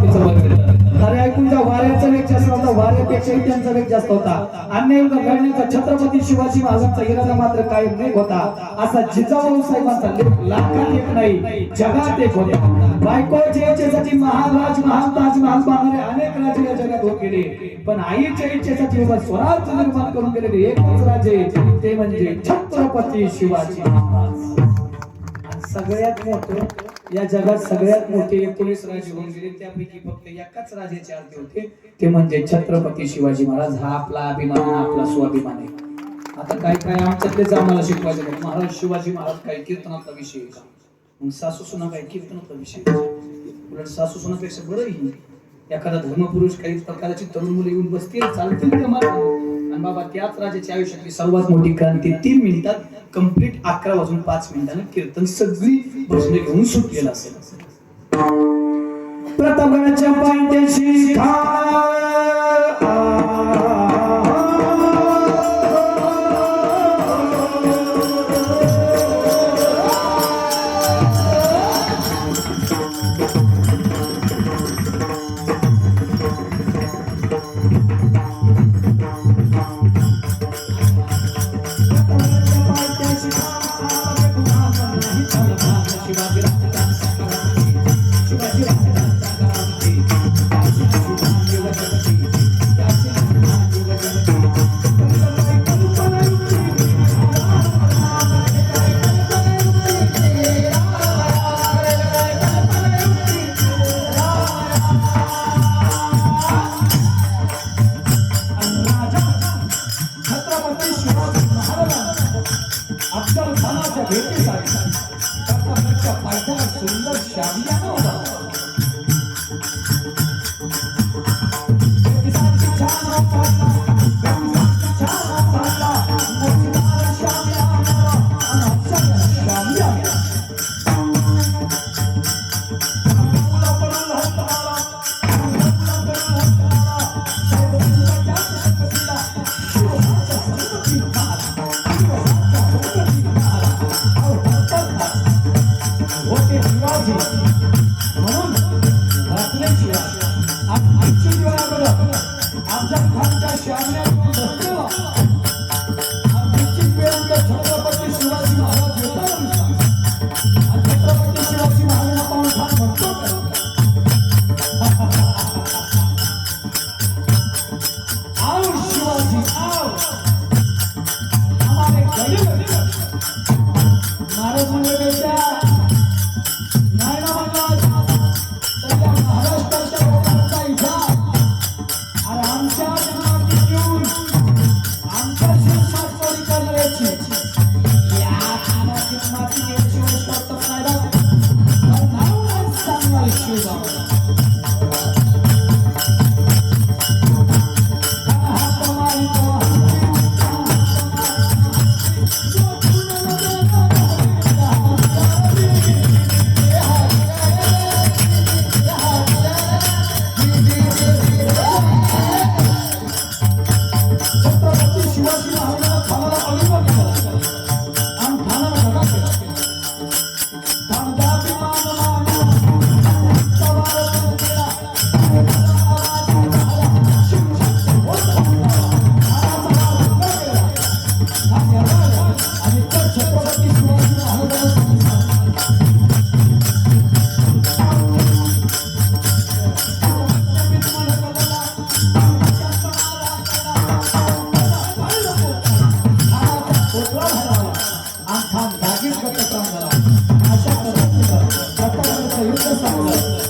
छत्रपतीचं बघितलं अरे ऐकून जा वाऱ्याचा वेग जास्त होता वाऱ्यापेक्षाही त्यांचा वेग जास्त होता अन्याय घडण्याचा छत्रपती शिवाजी महाराजांचा इरादा मात्र कायम वेग होता असा जिजाऊ साहेबांचा लेख लाखात एक नाही जगात एक होता बायको इच्छेसाठी महाराज महान ताजमहाल बांधणारे अनेक राजे या जगात होत गेले पण आईच्या इच्छेसाठी स्वराज्य निर्माण करून गेलेले एकच राजे ते म्हणजे छत्रपती शिवाजी महाराज सगळ्यात मोठं या जगात सगळ्यात मोठे 19 राजे होऊन गेले त्यापैकी फक्त एकाच राजाचे आज्ञे होते ते म्हणजे छत्रपती शिवाजी महाराज हा आपला अभिमान आपला स्वाभिमान आहे आता काय काय आमच्यातलेच आम्हाला शिकवायचं महाराज शिवाजी महाराज काय कीर्तनाचा विषय का मग सासू सुना काय कीर्तनाचा विषय उलट सासू सुनापेक्षा बरं ही एखादा धर्मपुरुष काही प्रकारची तरुण मुले येऊन बसतील चालतील ते मात्र आणि बाबा त्याच राजाच्या आयुष्यातली सर्वात मोठी क्रांती 3 मिनिटात कंप्लीट 11 वाजून 5 मिनिटांनी कीर्तन सगळी भजने घेऊन सुटलेलं असेल प्रतापगडाच्या पायथ्याशी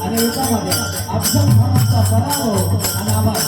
आणि युद्धामध्ये अफजल खानाचा पराभव आणि आम्हाला